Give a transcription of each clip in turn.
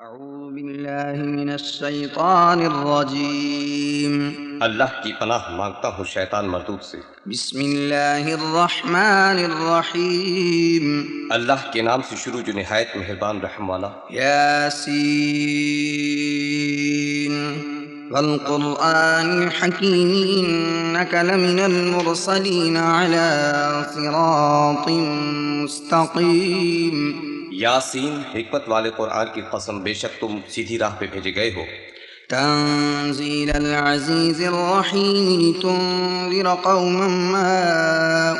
أعوذ بالله من الشيطان الرجيم. اللہ کی پناہ مانگتا ہوں شیطان مردود سے۔ بسم الله الرحمن الرحيم. اللہ کے نام سے شروع جو نہایت مہربان رحم والا۔ ياسين والقرآن الحكيم إنك لمن المرسلين على صراط مستقيم. یاسین، حکمت والے قرآن کی قسم، بے شک تم سیدھی راہ پہ بھیجے گئے ہو۔ تنزيل العزيز الرحيم لتنذر قوما ما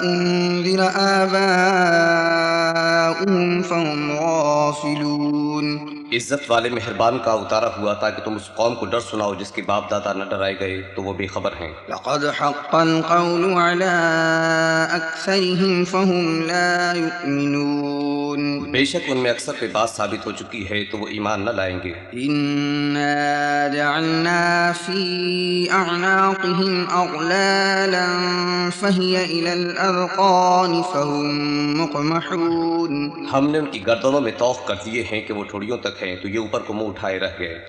أنذر آباؤهم فهم غافلون. عزت والے مہربان کا اتارا ہوا تاکہ تم اس قوم کو ڈر سناؤ جس کے باپ دادا نہ ڈرائے گئے تو وہ بے خبر ہیں۔ لقد حق القول على أكثرهم فهم لا يؤمنون. بے شک ان میں اکثر پہ بات ثابت ہو چکی ہے تو وہ ایمان نہ لائیں گے۔ إنا جعلنا في أعناقهم أغلالا فهي إلى الأذقان فهم مقمحون. ہم نے ان کی گردنوں میں طوق کر دیے ہیں کہ وہ ٹھوڑیوں تک ہیں تو یہ اوپر کو منہ اٹھائے رہ گئے۔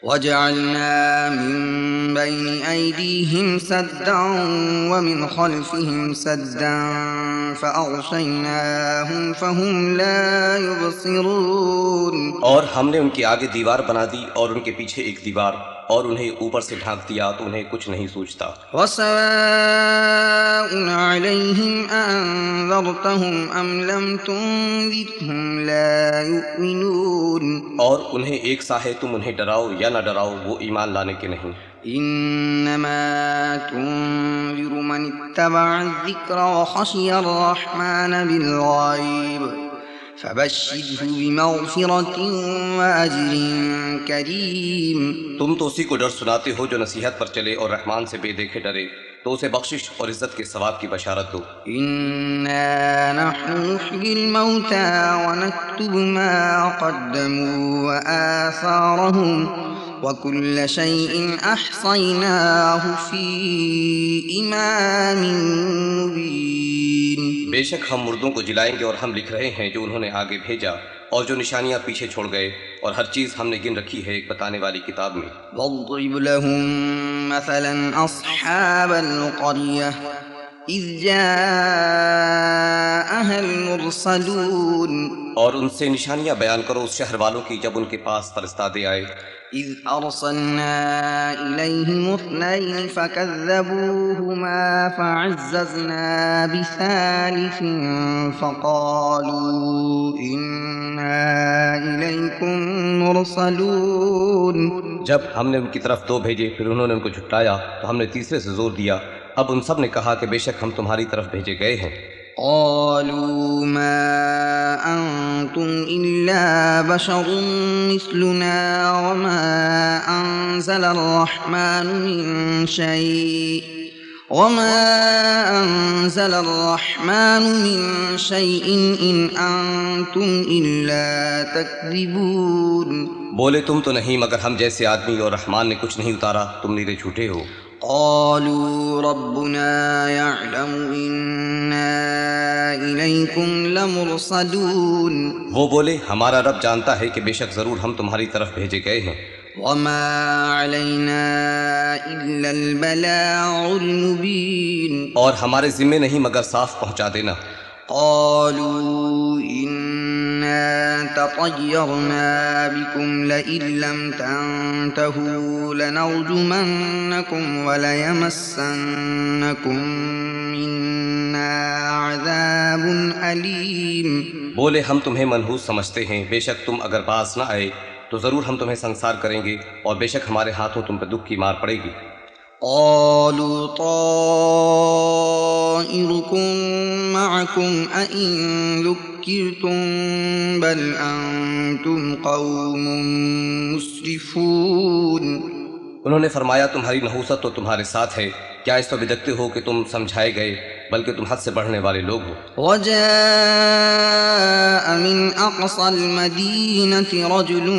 وجعلنا من بين أيديهم سدا ومن خلفهم سدا فأغشيناهم فهم لا يبصرون. اور ہم نے ان کے آگے دیوار بنا دی اور ان کے پیچھے ایک دیوار، اور انہیں اوپر سے ڈھانک دیا تو انہیں کچھ نہیں سوچتا۔ وسواء عليهم أنذرتهم أم لم تنذرهم لا يؤمنون. اور انہیں ایک سا ہے تم انہیں ڈراؤ یا نہ ڈراؤ وہ ایمان لانے کے نہیں۔ إنما تنذر من اتبع الذكر وخشي الرحمن بالغيب فبشره بمغفرة وأجر كريم. تم تو اسی کو ڈر سناتے ہو جو نصیحت پر چلے اور رحمان سے بے دیکھے ڈرے، تو اسے بخشش اور عزت کے ثواب کی بشارت دو۔ إنا نحن نحيي الموتى ونكتب ما قدموا وآثارهم وكل شيء أحصيناه في إمام مبين. بے شک ہم مردوں کو جلائیں گے اور ہم لکھ رہے ہیں جو انہوں نے آگے بھیجا اور جو نشانیاں پیچھے چھوڑ گئے، اور ہر چیز ہم نے گن رکھی ہے ایک بتانے والی کتاب میں۔ واضرب لهم مثلا أصحاب القرية إذ جاءها المرسلون. اور ان سے نشانیاں بیان کرو اس شہر والوں کی جب ان کے پاس فرستادے آئے۔ إذ أرسلنا إليهم اثنين فكذبوهما فعززنا بثالث فقالوا إنا إليكم مرسلون. جب ہم نے ان کی طرف دو بھیجے پھر انہوں نے ان کو جھٹلایا تو ہم نے تیسرے سے زور دیا، اب ان سب نے کہا کہ بے شک ہم تمہاری طرف بھیجے گئے ہیں۔ قالوا ما أنتم إلا بشر مثلنا وما أنزل الرحمن من شيء إن أنتم إلا تكذبون. بولے تم تو نہیں مگر ہم جیسے آدمی، اور رحمان نے کچھ نہیں اتارا، تم نیرے جھوٹے ہو۔ قالوا ربنا يعلم إنا إليكم لمرسلون. وہ بولے ہمارا رب جانتا ہے کہ بے شک ضرور ہم تمہاری طرف بھیجے گئے ہیں۔ وما علينا إلا البلاغ المبين. اور ہمارے ذمے نہیں مگر صاف پہنچا دینا۔ قالوا إنا تطيرنا بكم لئن لم تنتهوا لنرجمنكم وليمسنكم منا عذاب أليم. بولے ہم تمہیں منحوس سمجھتے ہیں، بے شک تم اگر باز نہ آئے تو ضرور ہم تمہیں سنسار کریں گے، اور بے شک ہمارے ہاتھوں تم پہ دکھ کی مار پڑے گی۔ قالوا طائركم معكم أئن ذكرتم بل أنتم قوم مسرفون. انہوں نے فرمایا تمہاری نحوست تو تمہارے ساتھ ہے، کیا اس پر بدکتے ہو کہ تم سمجھائے گئے، بلکہ تم حد سے بڑھنے والے لوگ ہو۔ وجاء من أقصى المدينة رجل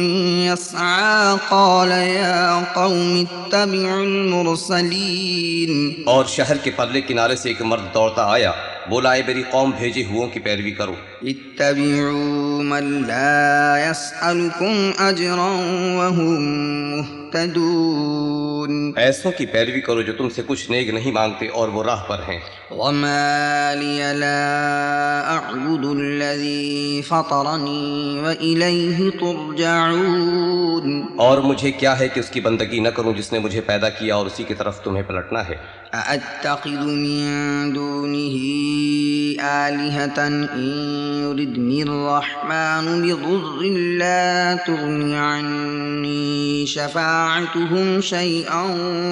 يسعى قال يا قوم اتبعوا المرسلين. اور شہر کے پرلے کنارے سے ایک مرد دوڑتا آیا، بولا اے میری قوم بھیجے ہوں کی پیروی کرو۔ اتبعوا من لا يسألكم أجرا وهم مهتدون ایسوں کی پیروی کرو جو تم سے کچھ نیک نہیں مانگتے اور وہ راہ پر ہیں۔ وما لي لا أعبد الذي فطرني وإليه ترجعون اور مجھے کیا ہے کہ اس کی بندگی نہ کروں جس نے مجھے پیدا کیا اور اسی کی طرف تمہیں پلٹنا ہے۔ أأتخذ من دونه آلهة إن يردني الرحمن بضر لا تغن عني شفاعتهم شيئا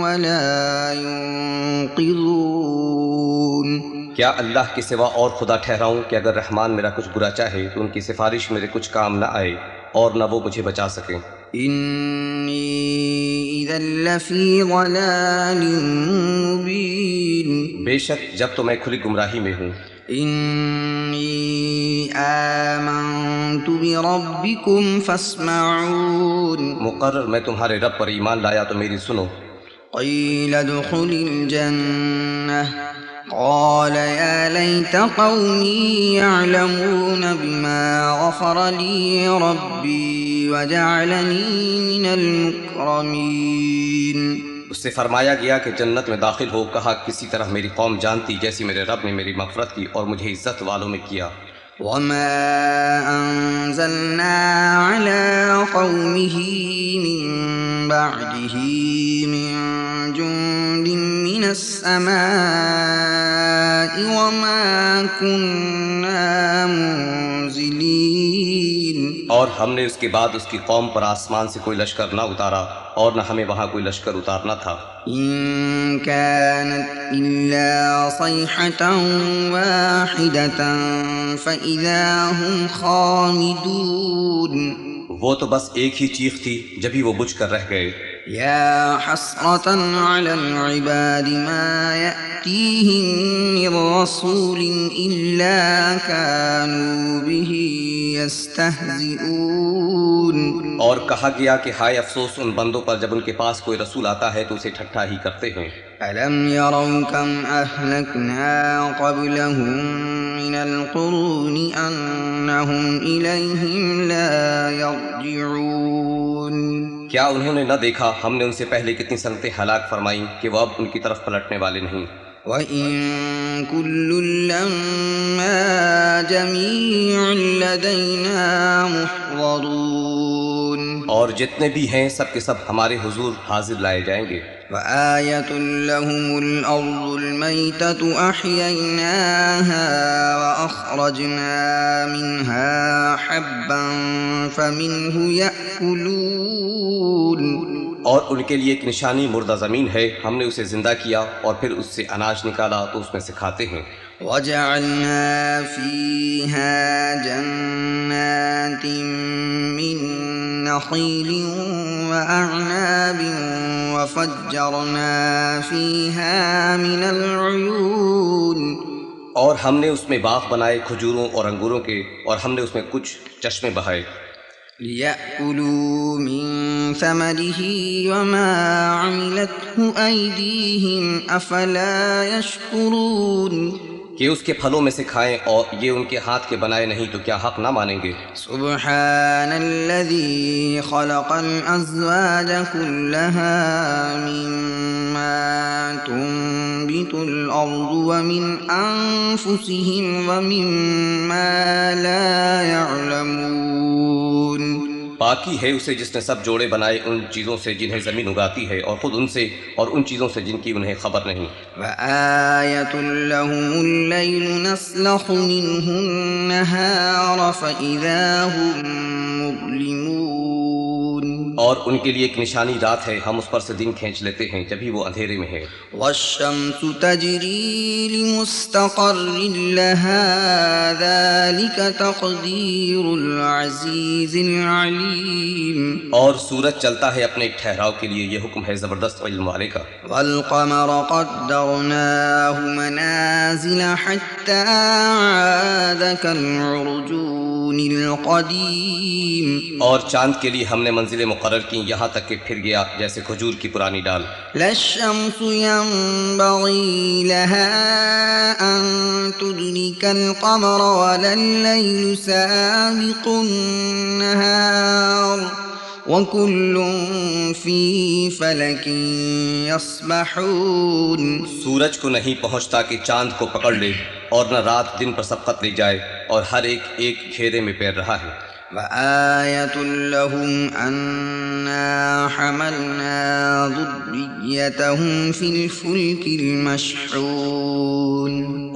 ولا ينقذون۔ کیا اللہ کے سوا اور خدا ٹھہراؤں کہ اگر رحمان میرا کچھ برا چاہے تو ان کی سفارش میرے کچھ کام نہ آئے اور نہ وہ مجھے بچا سکیں۔ إني إذا لفي ضلال مبين۔ بے شک جب تو میں کھلی گمراہی میں ہوں۔ إني آمنت بربكم فاسمعون۔ مقرر میں تمہارے رب پر ایمان لایا تو میری سنو۔ قيل ادخل الجنة قال يا ليت قومي يعلمون بما غفر لي ربي وجعلني من المكرمين۔ اس سے فرمایا گیا کہ جنت میں داخل ہو، کہا کسی طرح میری قوم جانتی جیسی میرے رب نے میری مغفرت کی اور مجھے عزت والوں میں کیا۔ وما أنزلنا على قومه من بعده من جند من السماء وما كنا منزلين۔ اور ہم نے اس کے بعد اس کی قوم پر آسمان سے کوئی لشکر نہ اتارا اور نہ ہمیں وہاں کوئی لشکر اتارنا تھا۔ إن كانت إلا صيحة واحدة فإذا هم خامدون۔ وہ تو بس ایک ہی چیخ تھی جبھی وہ بجھ کر رہ گئے۔ يا حسرة على العباد ما يأتيهم من رسول إلا كانوا به يستهزئون۔ اور کہا گیا کہ ہائے افسوس ان بندوں پر جب ان کے پاس کوئی رسول آتا ہے تو اسے ٹھٹھا ہی کرتے ہیں۔ ألم يروا كم أهلكنا قبلهم من القرون أنهم إليهم لا يرجعون۔ کیا انہوں نے نہ دیکھا ہم نے ان سے پہلے کتنی سنتیں ہلاک فرمائیں کہ وہ اب ان کی طرف پلٹنے والے نہیں۔ وَإِن كُلٌّ لَّمَّا جَمِيعٌ لَّدَيْنَا مُحْضَرُونَ۔ اور جتنے بھی ہیں سب کے سب ہمارے حضور حاضر لائے جائیں گے۔ وآية لهم الأرض الميتة أحييناها وأخرجنا منها حبا فمنه يأكلون۔ اور ان کے لیے ایک نشانی مردہ زمین ہے، ہم نے اسے زندہ کیا اور پھر اس سے اناج نکالا تو اس میں سے کھاتے ہیں۔ وجعلنا فيها جنات من نخيل وأعناب وفجرنا فيها من العيون۔ اور ہم نے اس میں باغ بنائے کھجوروں اور انگوروں کے، اور ہم نے اس میں کچھ چشمے بہائے۔ لِيَأْكُلُوا مِن ثَمَرِهِ وَمَا عَمِلَتْهُ أَيْدِيهِمْ أَفَلَا يَشْكُرُونَ۔ کہ اس کے پھلوں میں سے کھائیں اور یہ ان کے ہاتھ کے بنائے نہیں تو کیا حق نہ مانیں گے۔ سبحان الذي خلق الأزواج كلها مما تنبت الأرض ومن أنفسهم ومما لا يعلمون۔ باقی ہے اسے جس نے سب جوڑے بنائے ان چیزوں سے جنہیں زمین اگاتی ہے اور خود ان سے اور ان چیزوں سے جن کی انہیں خبر نہیں۔ وآية لهم الليل نسلخ منه النهار فإذا هم مظلمون۔ اور ان کے لیے ایک نشانی رات ہے، ہم اس پر سے دن کھینچ لیتے ہیں جبھی وہ اندھیرے میں ہے۔ والشمس تجري لمستقر لها ذلك تقدير العزيز العليم۔ اور سورج چلتا ہے اپنے ایک ٹھہراؤ کے لیے، یہ حکم ہے زبردست علم والے کا۔ والقمر قدرناه منازل حتى عاد كالعرجون القديم اور چاند کے لیے ہم نے منزلیں مقرر کی یہاں تک کہ پھر گیا جیسے کھجور کی پرانی ڈال. لا الشمس ينبغي لها أن تدرك القمر ولا الليل سابق النهار وكل في فلك يسبحون. سورج کو نہیں پہنچتا کہ چاند کو پکڑ لے اور نہ رات دن پر سبقت لے جائے اور ہر ایک ایک گھیرے میں پیر رہا ہے. وآية لهم أنا حملنا ذريتهم في الفلك المشحون.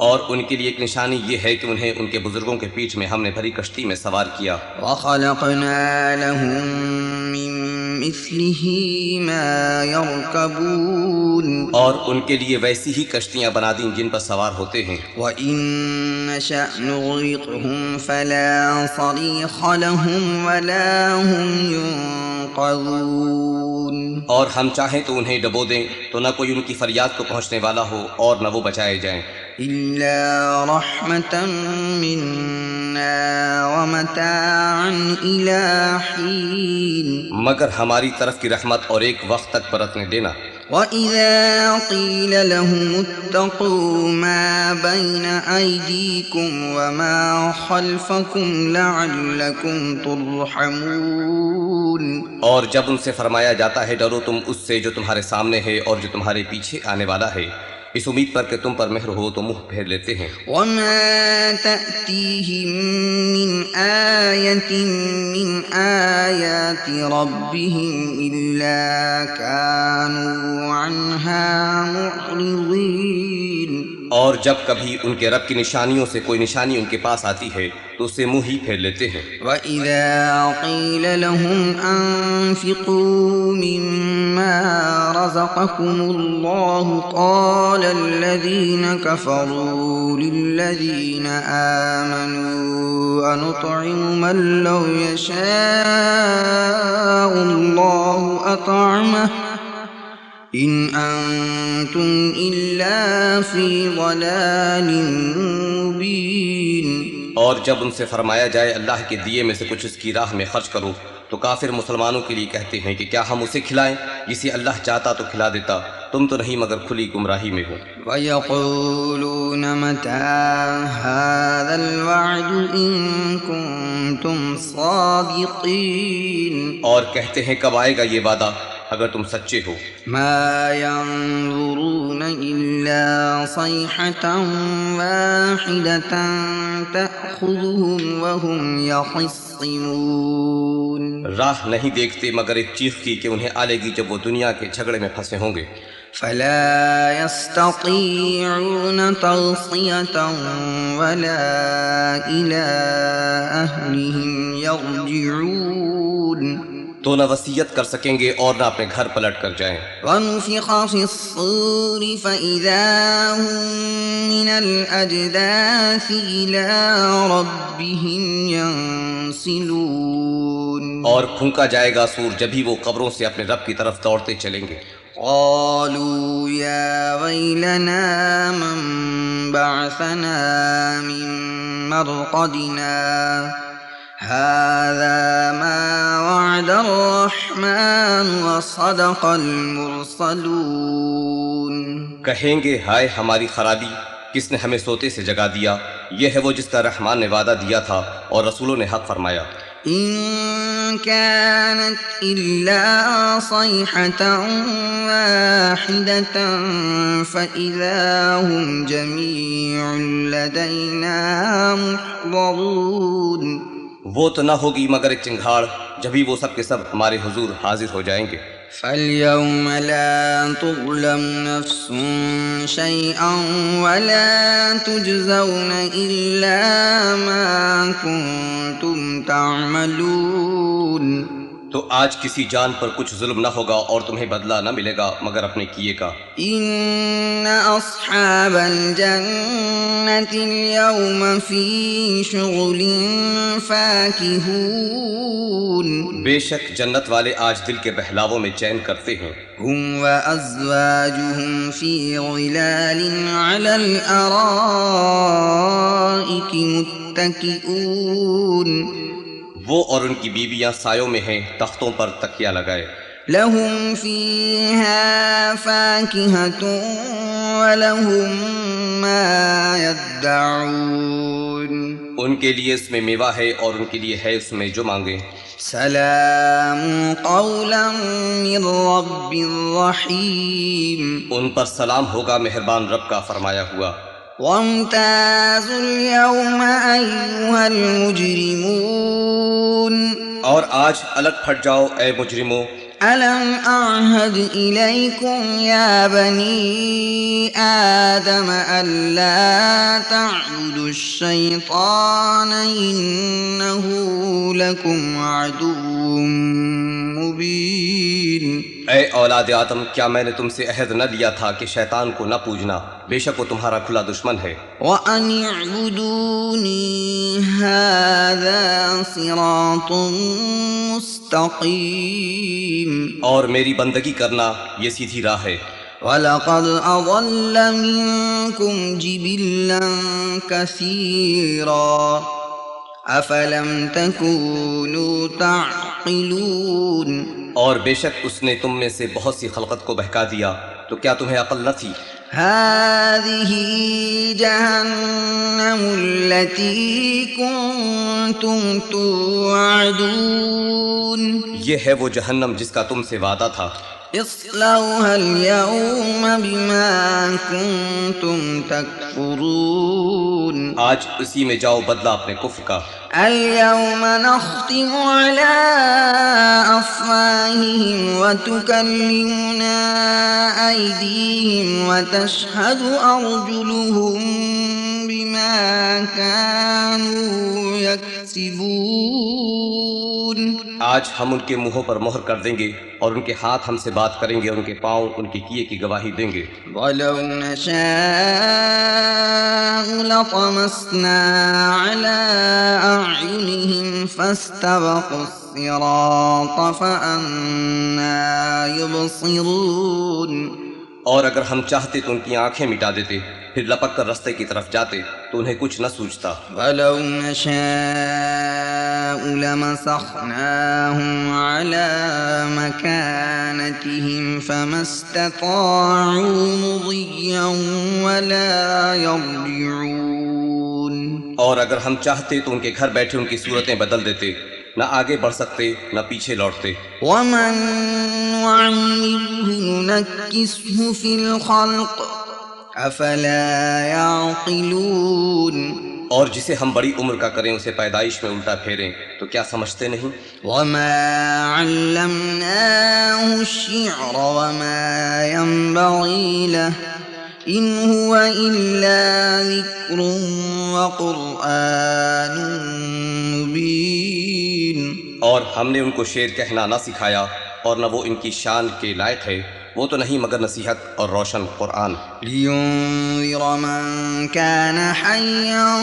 اور ان کے لیے ایک نشانی یہ ہے کہ انہیں ان کے بزرگوں کے پیٹھ میں ہم نے بھری کشتی میں سوار کیا. وخلقنا لهم من مثله ما يركبون. اور ان کے لیے ویسی ہی کشتیاں بنا دیں جن پر سوار ہوتے ہیں. وإن نشأ نغرقهم فلا صريخ لهم ولا هم ينقذون. اور ہم چاہیں تو انہیں ڈبو دیں تو نہ کوئی ان کی فریاد کو پہنچنے والا ہو اور نہ وہ بچائے جائیں. إلا رحمة منا ومتاعا إلى حين. مگر ہماری طرف کی رحمت اور ایک وقت تک برتنے دینا. وإذا قيل لهم اتقوا ما بين أيديكم وما خلفكم لعلكم ترحمون. اور جب ان سے فرمایا جاتا ہے ڈرو تم اس سے جو تمہارے سامنے ہے اور جو تمہارے پیچھے آنے والا ہے اس امید پر کہ تم پر مہر ہو تو منہ پھیر لیتے ہیں. وما تأتيهم من آية من آيات ربهم إلا كانوا عنها معرضين. اور جب کبھی ان کے رب کی نشانیوں سے کوئی نشانی ان کے پاس آتی ہے تو اس سے منہ ہی پھیر لیتے ہیں. وَإِذَا قِيلَ لَهُمْ أَنفِقُوا مِمَّا رَزَقَكُمُ اللَّهُ قَالَ الَّذِينَ كَفَرُوا لِلَّذِينَ آمَنُوا أَنُطْعِمُ مَن لَّوْ يَشَاءُ اللَّهُ أَطْعَمَهُ إِنْ أَنْتُمْ إِلَّا فِي ضَلَالٍ مُّبِينٍ. اور جب ان سے فرمایا جائے اللہ کے دیے میں سے کچھ اس کی راہ میں خرچ کرو تو کافر مسلمانوں کے لیے کہتے ہیں کہ کیا ہم اسے کھلائیں جسے اللہ چاہتا تو کھلا دیتا تم تو نہیں مگر کھلی گمراہی میں ہو. وَيَقُولُونَ مَتَى هَذَا الْوَعْدُ إِن كُنتُمْ صَادِقِينَ. اور کہتے ہیں کب آئے گا یہ وعدہ اگر تم سچے ہو. ما ينظرون إلا صيحة واحدة تأخذهم وهم يخصمون. راہ نہیں دیکھتے مگر ایک چیخ کی کہ انہیں آلے گی جب وہ دنیا کے جھگڑے میں پھنسے ہوں گے. فلا يستطيعون توصية ولا إلى أهلهم يرجعون. تو نہ وصیت کر سکیں گے اور نہ اپنے گھر پلٹ کر جائیں. ونفخ في الصور فإذا هم من الأجداث إلى ربهم ينسلون. اور پھونکا جائے گا سور جبھی وہ قبروں سے اپنے رب کی طرف دوڑتے چلیں گے. قالوا يا ويلنا من بعثنا من مرقدنا هذا ما وعد الرحمن وصدق المرسلون. کہیں گے ہائے ہماری خرابی کس نے ہمیں سوتے سے جگا دیا. یہ ہے وہ جس کا رحمان نے وعدہ دیا تھا اور رسولوں نے حق فرمایا. إن كانت إلا صيحة واحدة فإذا هم جميع لدينا محضرون. وہ تو نہ ہوگی مگر ایک چنگھاڑ جبھی وہ سب کے سب ہمارے حضور حاضر ہو جائیں گے. فاليوم لا تظلم نفس شيئا ولا تجزون إلا ما كنتم تعملون. تو آج کسی جان پر کچھ ظلم نہ ہوگا اور تمہیں بدلہ نہ ملے گا مگر اپنے کیے کا۔ إن أصحاب الجنة اليوم في شغل فاكهون بے شک جنت والے آج دل کے بہلاووں میں چین کرتے ہیں۔ هم وأزواجهم في ظلال على الأرائك متكئون وہ اور ان کی بیویاں سایوں میں ہیں، تختوں پر تکیہ لگائے۔ لهم فيها فاكهة ولهم ما يدعون ان کے لیے اس میں میوہ ہے اور ان کے لیے ہے اس میں جو مانگے۔ سلام قولا من رب رحیم ان پر سلام ہوگا مہربان رب کا فرمایا ہوا۔ وامتازوا اليوم أيها المجرمون اور آج الگ پھٹ جاؤ اے مجرموں۔ ألم أعهد إليكم يا بني آدم ألا تعبدوا الشيطان إنه لكم عدو مبين اے اولاد آدم، کیا میں نے تم سے عہد نہ لیا تھا کہ شیطان کو نہ پوجنا، بے شک وہ تمہارا کھلا دشمن ہے۔ وأن اعبدوني هذا صراط مستقيم اور میری بندگی کرنا یہ سیدھی راہ ہے۔ وَلَقَدْ أَضَلَّ مِنكُمْ جِبِلًّا كَثِيرًا أَفَلَمْ تَكُونُوا تَعْقِلُونَ اور بے شک اس نے تم میں سے بہت سی خلقت کو بہکا دیا، تو کیا تمہیں عقل نہ تھی؟ هذه جهنم التي كنتم توعدون یہ ہے وہ جہنم جس کا تم سے وعدہ تھا۔ اصلوها اليوم بما كنتم تكفرون آج اسی میں جاؤ بدلہ اپنے کفر کا۔ اليوم نختم على أفواههم وتكلمنا أيديهم وتشهد أرجلهم بما كانوا يكسبون آج ہم ان کے منہوں پر مہر کر دیں گے اور ان کے ہاتھ ہم سے بات کریں گے اور ان کے پاؤں ان کے کیے کی گواہی دیں گے۔ وَلَوْ نَشَاءُ لَطَمَسْنَا عَلَىٰ أَعْيُنِهِمْ فَاسْتَبَقُوا الصِّرَاطَ فَأَنَّىٰ يُبْصِرُونَ اور اگر ہم چاہتے تو ان کی آنکھیں مٹا دیتے، پھر لپک کر رستے کی طرف جاتے تو انہیں کچھ نہ سوچتا۔ وَلَوْ نَشَاءُ لَمَسَخْنَاهُمْ عَلَىٰ مَكَانَتِهِمْ فَمَا اسْتَطَاعُوا مُضِيًّا وَلَا يَرْجِعُونَ اور اگر ہم چاہتے تو ان کے گھر بیٹھے ان کی صورتیں بدل دیتے، نہ آگے بڑھ سکتے نہ پیچھے لوٹتے۔ وَمَن نُّعَمِّرْهُ نُنَكِّسْهُ فِي الْخَلْقِ أَفَلَا يَعْقِلُونَ اور جسے ہم بڑی عمر کا کریں اسے پیدائش میں الٹا پھیریں تو کیا سمجھتے نہیں؟ وَمَا عَلَّمْنَاهُ الشِّعْرَ وَمَا يَنبَغِي لَهُ إِنْ هُوَ إِلَّا ذِكْرٌ وَقُرْآنٌ مُبِينٌ اور ہم نے ان کو شعر کہنا نہ سکھایا اور نہ وہ ان کی شان کے لائق ہے، وہ تو نہیں مگر نصیحت اور روشن قرآن۔ لِيُنذِرَ مَن كَانَ حَيًّا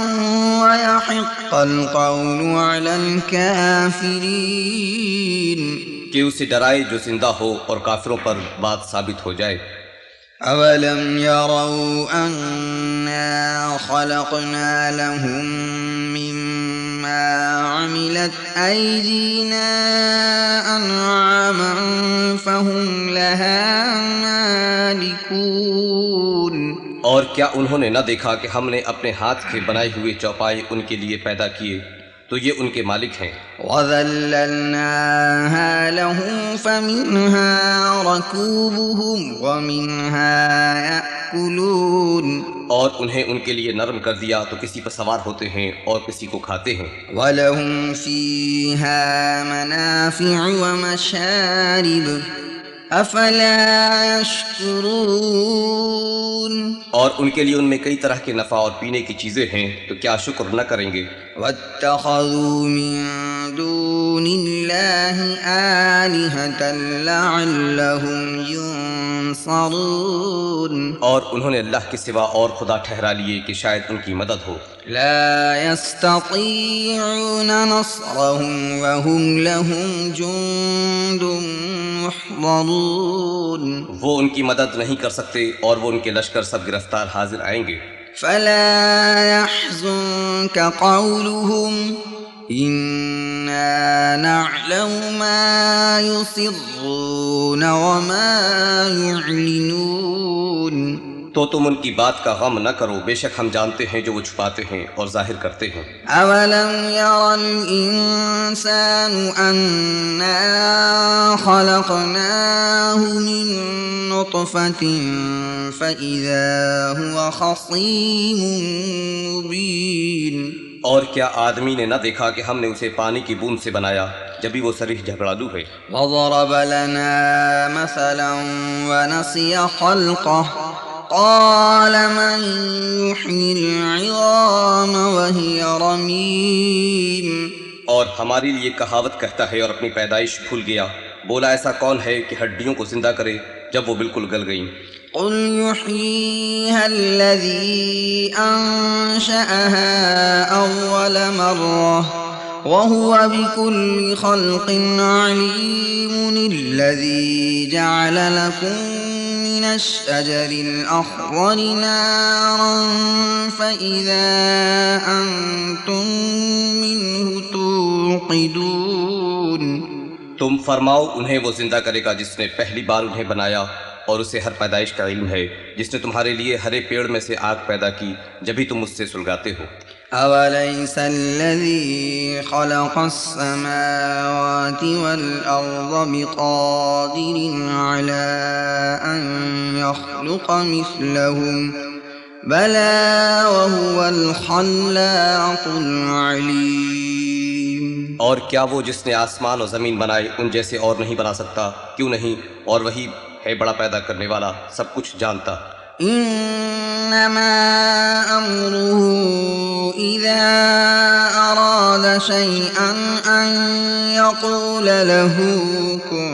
وَيَحِقَّ الْقَوْلُ عَلَى الْكَافِرِينَ کہ اسے ڈرائے جو زندہ ہو اور کافروں پر بات ثابت ہو جائے۔ أَوَلَمْ يَرَوْا أَنَّا خَلَقْنَا لَهُم مِّمَّا عَمِلَتْ أَيْدِينَا أَنْعَامًا فَهُمْ لَهَا مَالِكُونَ اور کیا انہوں نے نہ دیکھا کہ ہم نے اپنے ہاتھ کے بنائے ہوئے چوپائے ان کے لیے پیدا کیے تو یہ ان کے مالک ہیں۔ وَذَلَّلْنَاهَا لَهُمْ فَمِنْهَا رَكُوبُهُمْ وَمِنْهَا يَأْكُلُونَ اور انہیں ان کے لیے نرم کر دیا تو کسی پر سوار ہوتے ہیں اور کسی کو کھاتے ہیں۔ وَلَهُمْ فِيهَا مَنَافِعُ وَمَشَارِبُ أفلا يشكرون اور ان کے لیے ان میں کئی طرح کے نفع اور پینے کی چیزیں ہیں، تو کیا شکر نہ کریں گے؟ واتخذوا من دون الله آلهة لعلهم ينصرون اور انہوں نے اللہ کے سوا اور خدا ٹھہرا لیے کہ شاید ان کی مدد ہو۔ لا يستطيعون نصرهم وهم لهم جند محضرون وہ ان کی مدد نہیں کر سکتے اور وہ ان کے لشکر سب گرفتار حاضر آئیں گے۔ فلا يحزنك قولهم إنا نعلم ما يسرون وما يعلنون تو تم ان کی بات کا غم نہ کرو، بے شک ہم جانتے ہیں جو وہ چھپاتے ہیں اور ظاہر کرتے ہیں۔ أولم ير الإنسان أنا خلقناه من نطفة فإذا هو خصيم مبين اور کیا آدمی نے نہ دیکھا کہ ہم نے اسے پانی کی بوند سے بنایا جبھی وہ صریح جھگڑالو ہے؟ وضرب لنا مثلا ونسي خلقه قال من يحيي العظام وهي رميم اور ہمارے لیے کہاوت کہتا ہے اور اپنی پیدائش بھول گیا، بولا ایسا کون ہے کہ ہڈیوں کو زندہ کرے جب وہ بالکل گل گئیں؟ قل يحييها الذي أنشأها أول مرة وهو بكل خلق عليم الذي جعل لكم من الشجر الأخضر نارا فإذا أنتم منه توقدون تم فرماؤ انہیں وہ زندہ کرے گا جس نے پہلی بار انہیں بنایا، اور اسے ہر پیدائش کا علم ہے، جس نے تمہارے لیے ہرے پیڑ میں سے آگ پیدا کی جبھی تم اس سے سلگاتے ہو۔ أوليس الذي خلق السماوات والأرض بقادر على أن يخلق مثلهم بلى وهو الخلاق العليم اور کیا وہ جس نے آسمان اور زمین بنائے ان جیسے اور نہیں بنا سکتا؟ کیوں نہیں، اور وہی ہے بڑا پیدا کرنے والا، سب کچھ جانتا۔ إنما أمره إذا أراد شيئا أن يقول له كن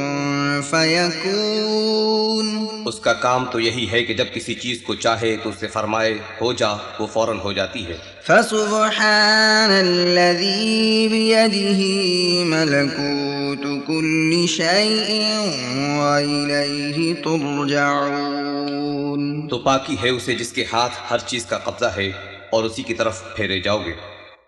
فيكون اس کا کام تو یہی ہے کہ جب کسی چیز کو چاہے تو اسے فرمائے ہو جا، وہ فوراً ہو جاتی ہے۔ فسبحان الذي بيده ملكوت كل شيء وإليه ترجعون تو پاکی ہے اسے جس کے ہاتھ ہر چیز کا قبضہ ہے اور اسی کی طرف پھیرے جاؤ گے۔